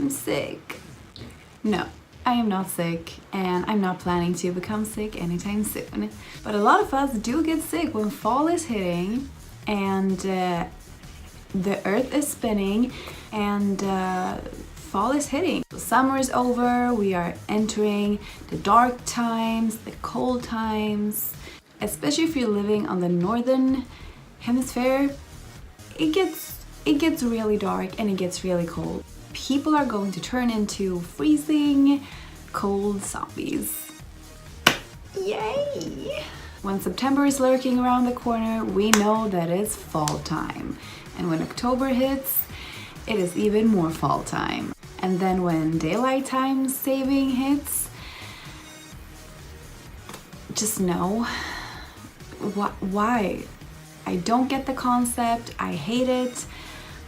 I'm sick. No, I am not sick, and I'm not planning to become sick anytime soon. But a lot of us do get sick when fall is hitting and the earth is spinning and fall is hitting. Summer is over, we are entering the dark times, the cold times. Especially if you're living on the northern hemisphere, it gets really dark and it gets really cold. People are going to turn into freezing cold zombies. Yay! When September is lurking around the corner, we know that it's fall time. And when October hits, it is even more fall time. And then when daylight time saving hits, just know why. I don't get the concept, I hate it,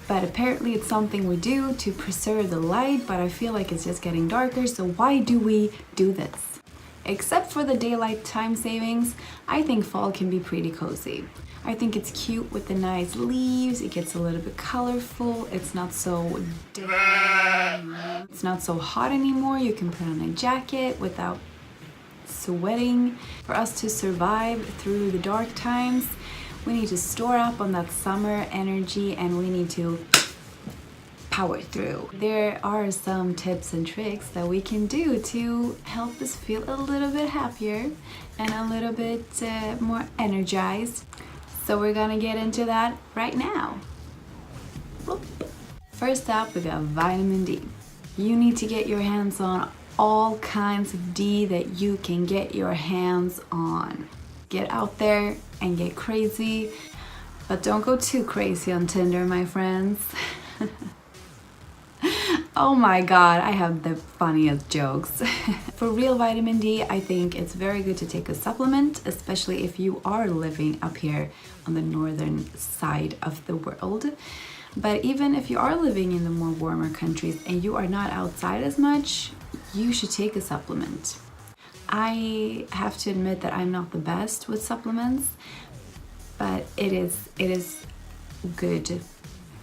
but apparently it's something we do to preserve the light, but I feel like it's just getting darker, so why do we do this? Except for the daylight time savings, I think fall can be pretty cozy. I think it's cute with the nice leaves, it gets a little bit colorful, it's not so hot anymore, you can put on a jacket without sweating. For us to survive through the dark times, we need to store up on that summer energy and we need to power through. There are some tips and tricks that we can do to help us feel a little bit happier and a little bit more energized. So we're gonna get into that right now. First up, we got vitamin D. You need to get your hands on all kinds of D that you can get your hands on. Get out there and get crazy, but don't go too crazy on Tinder, my friends. Oh my god, I have the funniest jokes. For real vitamin D, I think it's very good to take a supplement, especially if you are living up here on the northern side of the world. But even if you are living in the more warmer countries and you are not outside as much, you should take a supplement. I have to admit that I'm not the best with supplements, but it is good.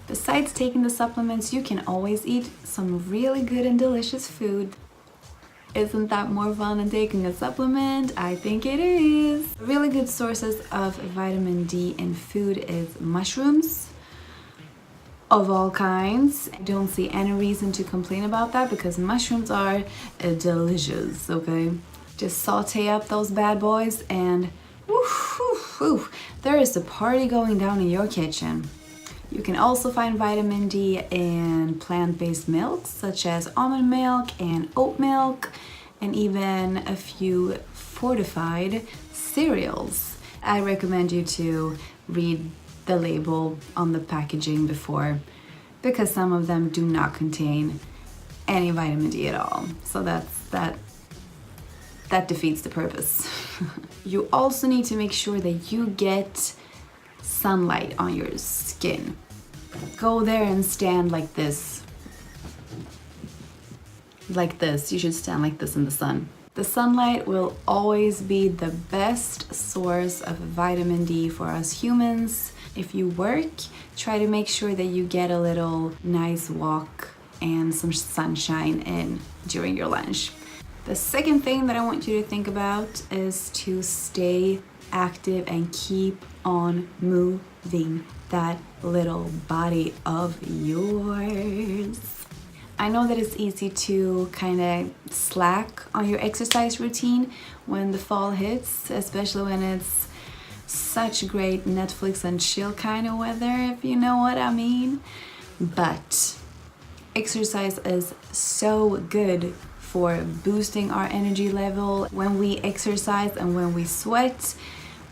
Besides taking the supplements, you can always eat some really good and delicious food. Isn't that more fun than taking a supplement? I think it is. Really good sources of vitamin D in food is mushrooms of all kinds. I don't see any reason to complain about that because mushrooms are delicious, okay? Just saute up those bad boys and woo, there is a party going down in your kitchen. You can also find vitamin D in plant-based milks such as almond milk and oat milk, and even a few fortified cereals. I recommend you to read the label on the packaging before, because some of them do not contain any vitamin D at all. So that defeats the purpose. You also need to make sure that you get sunlight on your skin. Go there and stand like this. Like this. You should stand like this in the sun. The sunlight will always be the best source of vitamin D for us humans. If you work, try to make sure that you get a little nice walk and some sunshine in during your lunch. The second thing that I want you to think about is to stay active and keep on moving that little body of yours. I know that it's easy to kind of slack on your exercise routine when the fall hits, especially when it's such great Netflix and chill kind of weather, if you know what I mean. But exercise is so good for boosting our energy level. When we exercise and when we sweat,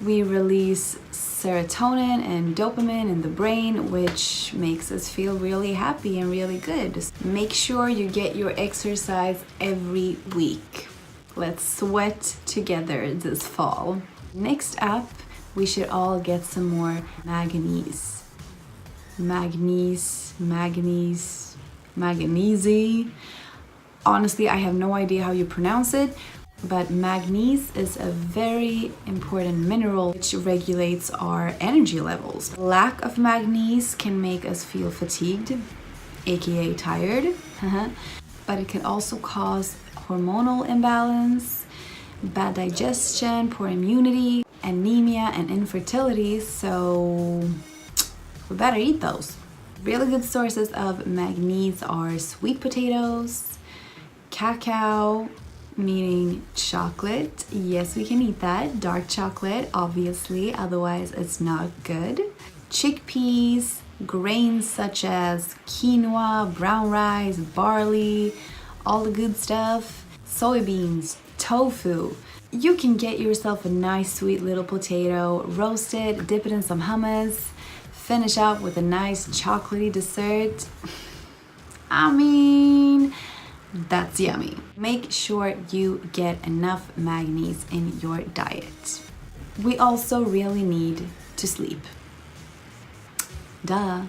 we release serotonin and dopamine in the brain, which makes us feel really happy and really good. Just make sure you get your exercise every week. Let's sweat together this fall. Next up, we should all get some more manganese. Magnesium. Honestly, I have no idea how you pronounce it, but manganese is a very important mineral which regulates our energy levels. Lack of manganese can make us feel fatigued aka tired. But it can also cause hormonal imbalance, bad digestion, poor immunity, anemia, and infertility, so we better eat those. Really good sources of manganese are sweet potatoes, cacao, meaning chocolate. Yes, we can eat that. Dark chocolate, obviously, otherwise it's not good. Chickpeas, grains such as quinoa, brown rice, barley, all the good stuff. Soybeans, tofu. You can get yourself a nice sweet little potato, roast it, dip it in some hummus, finish up with a nice chocolatey dessert. I mean, that's yummy. Make sure you get enough manganese in your diet. We also really need to sleep. Duh.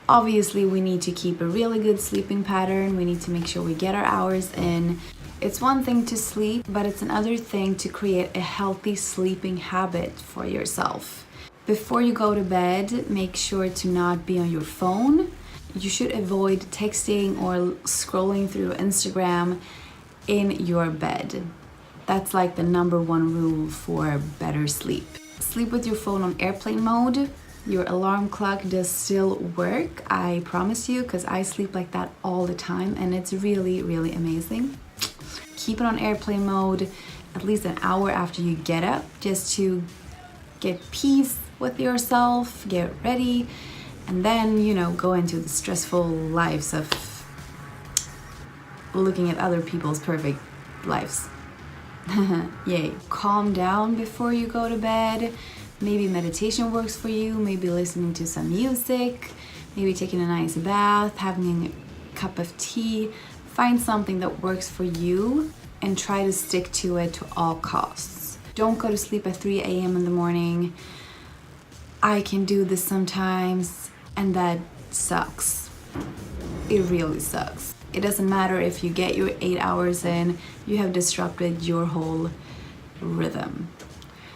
Obviously, we need to keep a really good sleeping pattern. We need to make sure we get our hours in. It's one thing to sleep, but it's another thing to create a healthy sleeping habit for yourself. Before you go to bed, make sure to not be on your phone. You should avoid texting or scrolling through Instagram in your bed. That's like the number one rule for better sleep. Sleep with your phone on airplane mode. Your alarm clock does still work, I promise you, because I sleep like that all the time and it's really, really amazing. Keep it on airplane mode at least an hour after you get up, just to get peace with yourself, get ready, and then, go into the stressful lives of looking at other people's perfect lives. Yay. Calm down before you go to bed. Maybe meditation works for you, maybe listening to some music, maybe taking a nice bath, having a cup of tea. Find something that works for you and try to stick to it to all costs. Don't go to sleep at 3 a.m. in the morning. I can do this sometimes, and that sucks. It really sucks. It doesn't matter if you get your 8 hours in, you have disrupted your whole rhythm.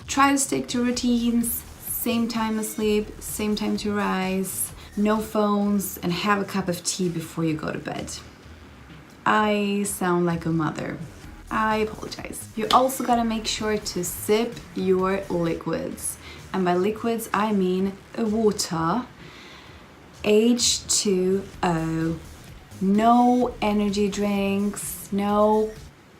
Try to stick to routines, same time asleep, same time to rise, no phones, and have a cup of tea before you go to bed. I sound like a mother. I apologize. You also gotta make sure to sip your liquids. And by liquids, I mean water, H2O. No energy drinks, no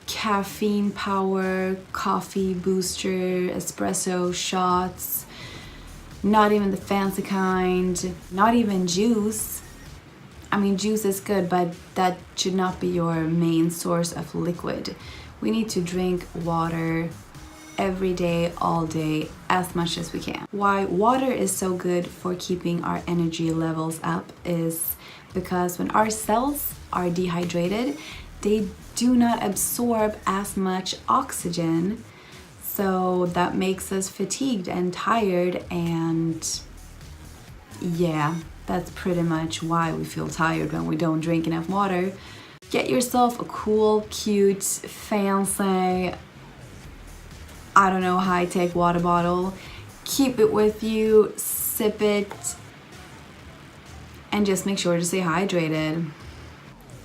caffeine power, coffee booster, espresso shots, not even the fancy kind, not even juice. I mean, juice is good, but that should not be your main source of liquid. We need to drink water every day, all day, as much as we can. Why water is so good for keeping our energy levels up is because when our cells are dehydrated, they do not absorb as much oxygen, so that makes us fatigued and tired, and yeah, that's pretty much why we feel tired when we don't drink enough water. Get yourself a cool, cute, fancy, I don't know, high-tech water bottle. Keep it with you, sip it, and just make sure to stay hydrated.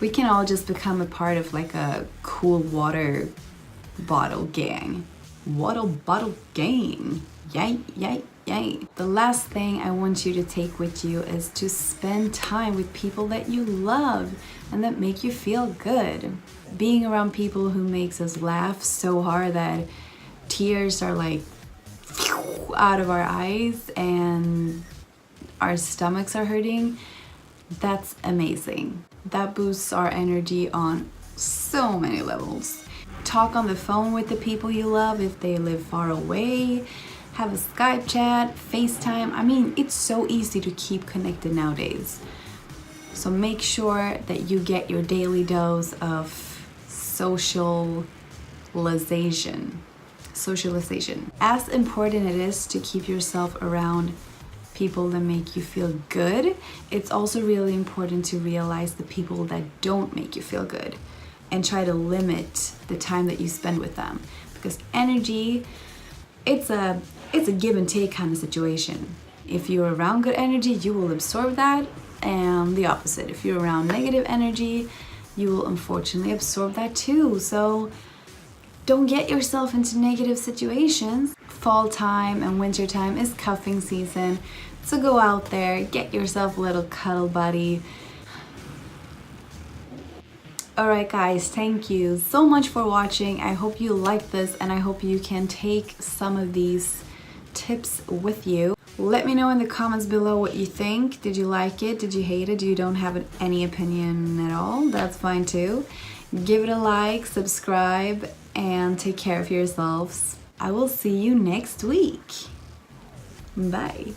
We can all just become a part of like a cool water bottle gang. Water bottle gang. Yay, yay, yay. The last thing I want you to take with you is to spend time with people that you love and that make you feel good. Being around people who makes us laugh so hard that tears are like out of our eyes and our stomachs are hurting, that's amazing. That boosts our energy on so many levels. Talk on the phone with the people you love if they live far away. Have a Skype chat, FaceTime. I mean, it's so easy to keep connected nowadays. So make sure that you get your daily dose of socialization. As important it is to keep yourself around people that make you feel good, it's also really important to realize the people that don't make you feel good and try to limit the time that you spend with them, because energy, it's a give and take kind of situation. If you're around good energy, you will absorb that, and the opposite. If you're around negative energy, you will unfortunately absorb that too. So don't get yourself into negative situations. Fall time and winter time is cuffing season. So go out there, get yourself a little cuddle buddy. Alright guys, thank you so much for watching. I hope you liked this and I hope you can take some of these tips with you. Let me know in the comments below what you think. Did you like it? Did you hate it? You don't have any opinion at all? That's fine too. Give it a like, subscribe, and take care of yourselves. I will see you next week. Bye.